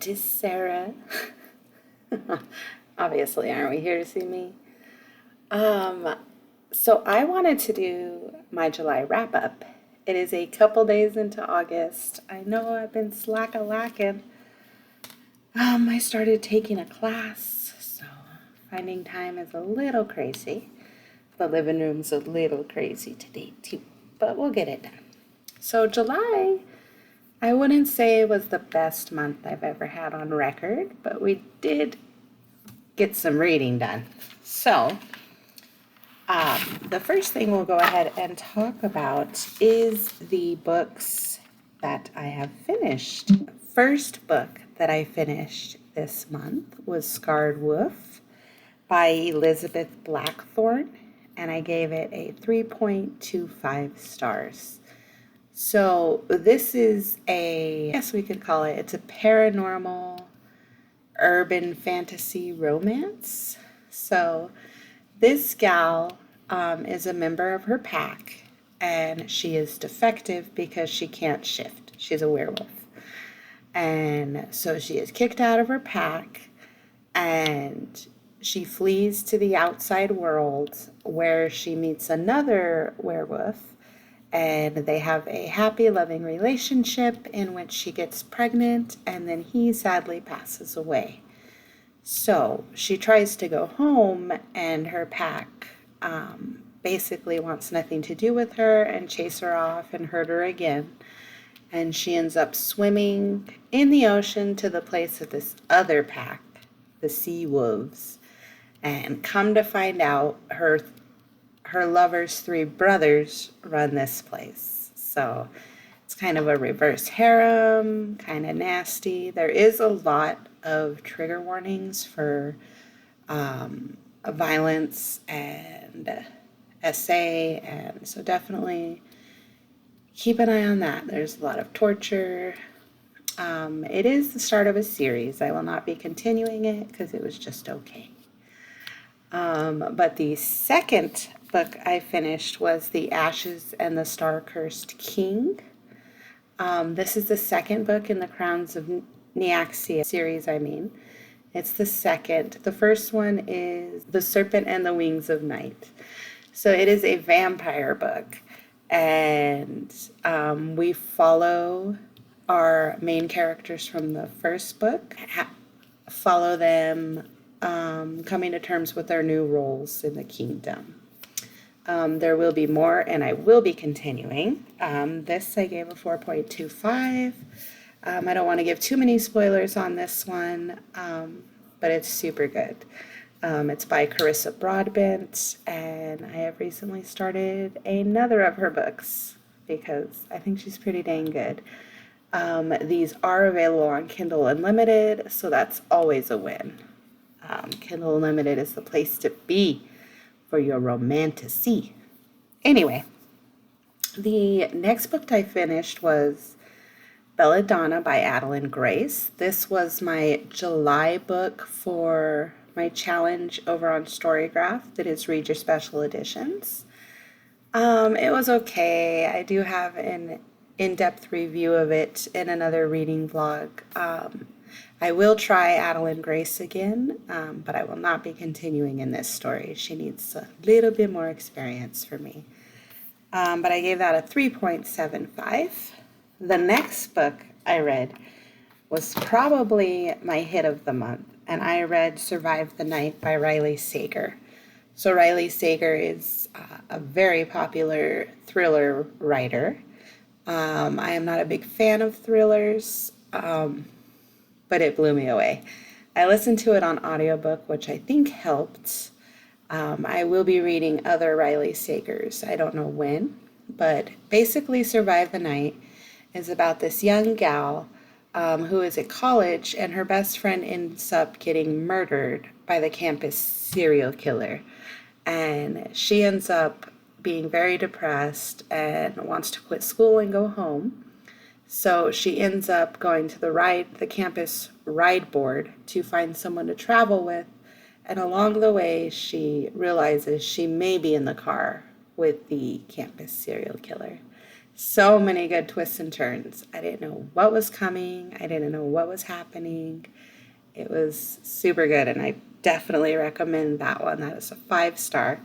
it is Sarah. Obviously, aren't we here to see me? Um, so I wanted to do my July wrap up. It is a couple days into August. I know I've been slack-a-lacking. I started taking a class, so finding time is a little crazy. The living room's a little crazy today too, but we'll get it done. So July, I wouldn't say it was the best month I've ever had on record, but we did get some reading done. So the first thing we'll go ahead and talk about is the books that I have finished. First book that I finished this month was Scarred Wolf by Elizabeth Blackthorne, and I gave it a 3.25 stars. So this is I guess we could call it's a paranormal urban fantasy romance. So this gal is a member of her pack, and she is defective because she can't shift. She's a werewolf. And so she is kicked out of her pack, and she flees to the outside world where she meets another werewolf, and they have a happy, loving relationship in which she gets pregnant, and then he sadly passes away. So she tries to go home, and her pack basically wants nothing to do with her and chase her off and hurt her again. And she ends up swimming in the ocean to the place of this other pack, the sea wolves. And come to find out, her lover's three brothers run this place. So it's kind of a reverse harem, kind of nasty. There is a lot of trigger warnings for violence and SA, and so definitely keep an eye on that. There's a lot of torture. It is the start of a series. I will not be continuing it because it was just okay. But the second book I finished was The Ashes and the Star-Cursed King. This is the second book in the Crowns of Neaxia series, It's the second. The first one is The Serpent and the Wings of Night. So it is a vampire book, and we follow our main characters from the first book, follow them coming to terms with their new roles in the kingdom. There will be more, and I will be continuing. This I gave a 4.25. I don't want to give too many spoilers on this one, but it's super good. It's by Carissa Broadbent, and I have recently started another of her books because I think she's pretty dang good. These are available on Kindle Unlimited, so that's always a win. Kindle Unlimited is the place to be for your romantasy. Anyway, the next book I finished was Belladonna by Adeline Grace. This was my July book for my challenge over on Storygraph that is Read Your Special Editions. It was okay. I do have an in-depth review of it in another reading vlog. I will try Adeline Grace again, but I will not be continuing in this story. She needs a little bit more experience for me. But I gave that a 3.75. The next book I read was probably my hit of the month, and I read Survive the Night by Riley Sager. So Riley Sager is a very popular thriller writer. I am not a big fan of thrillers, but it blew me away. I listened to it on audiobook, which I think helped. I will be reading other Riley Sagers. I don't know when, but basically Survive the Night is about this young gal who is at college, and her best friend ends up getting murdered by the campus serial killer. And she ends up being very depressed and wants to quit school and go home. So she ends up going to the campus ride board to find someone to travel with. And along the way, she realizes she may be in the car with the campus serial killer. So many good twists and turns. I didn't know what was coming. I didn't know what was happening. It was super good, and I definitely recommend that one. That is a 5-star.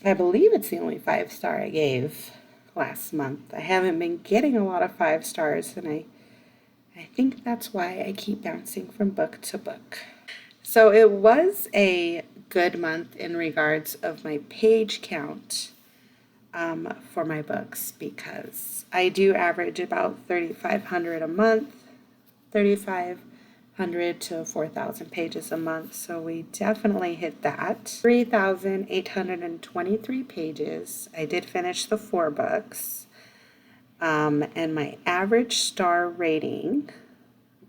I believe it's the only 5-star I gave last month. I haven't been getting a lot of 5-stars, and I think that's why I keep bouncing from book to book. So it was a good month in regards of my page count for my books, because I do average about 3,500 a month, 3,500 to 4,000 pages a month. So we definitely hit that. 3,823 pages. I did finish the 4 books. And my average star rating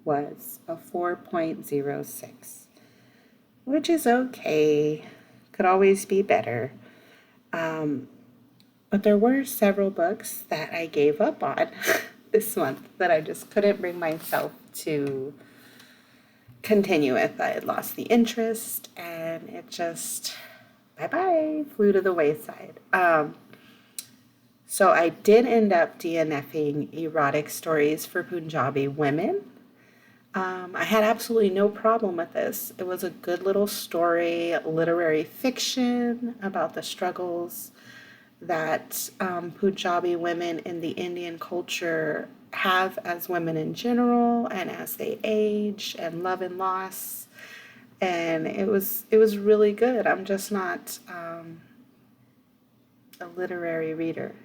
was a 4.06, which is okay. Could always be better. But there were several books that I gave up on this month that I just couldn't bring myself to continue with. I had lost the interest, and it just, bye-bye, flew to the wayside. So I did end up DNFing erotic stories for Punjabi women. I had absolutely no problem with this. It was a good little story, literary fiction about the struggles that Punjabi women in the Indian culture have as women in general, and as they age, and love and loss. And it was really good. I'm just not a literary reader.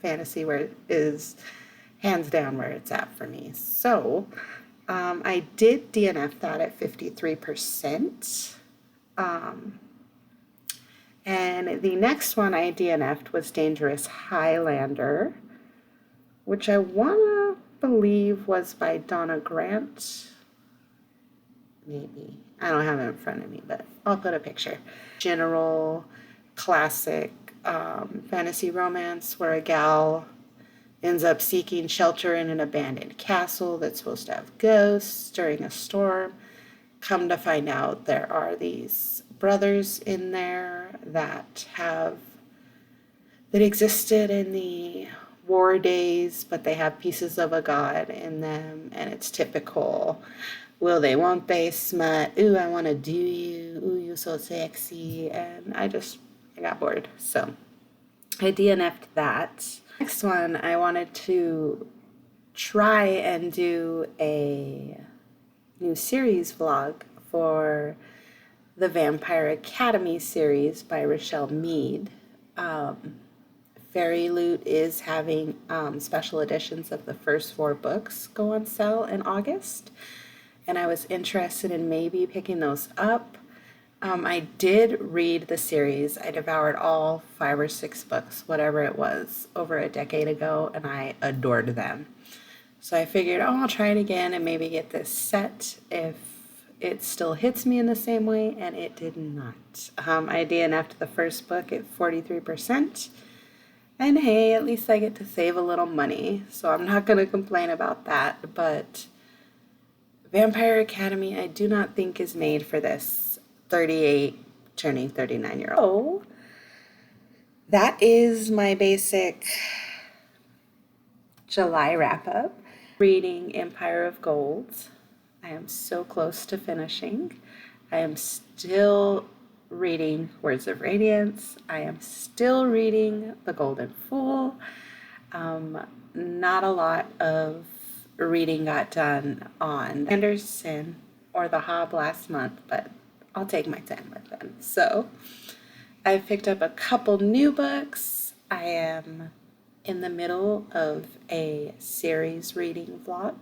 Fantasy is hands down where it's at for me. So I did DNF that at 53%. And the next one I DNF'd was Dangerous Highlander, which I want to believe was by Donna Grant. Maybe. I don't have it in front of me, but I'll put a picture. General classic fantasy romance where a gal ends up seeking shelter in an abandoned castle that's supposed to have ghosts during a storm. Come to find out, there are these brothers in there that existed in the war days, but they have pieces of a god in them, and it's typical will they, won't they smut, ooh, I want to do you, ooh, you're so sexy, and I got bored, so I DNF'd that. Next one, I wanted to try and do a new series vlog for the Vampire Academy series by Rochelle Mead. Fairy Loot is having special editions of the first 4 books go on sale in August, and I was interested in maybe picking those up. I did read the series. I devoured all 5 or 6 books, whatever it was, over a decade ago, and I adored them. So I figured, I'll try it again and maybe get this set if it still hits me in the same way, and it did not. I DNF'd the first book at 43%, and hey, at least I get to save a little money, so I'm not going to complain about that. But Vampire Academy, I do not think is made for this 38 turning 39-year-old. So that is my basic July wrap-up. Reading Empire of Gold. I am so close to finishing. I am still reading Words of Radiance. I am still reading The Golden Fool. Not a lot of reading got done on Anderson or The Hob last month, but I'll take my time with them. So I've picked up a couple new books. I am in the middle of a series reading vlog,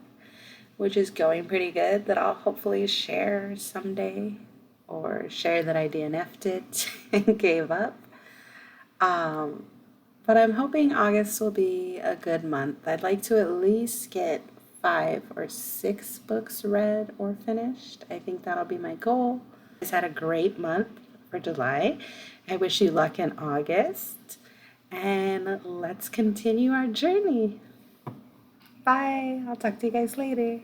which is going pretty good, that I'll hopefully share someday, or share that I DNF'd it and gave up. But I'm hoping August will be a good month. I'd like to at least get 5 or 6 books read or finished. I think that'll be my goal. I just had a great month for July. I wish you luck in August. And let's continue our journey. Bye. I'll talk to you guys later.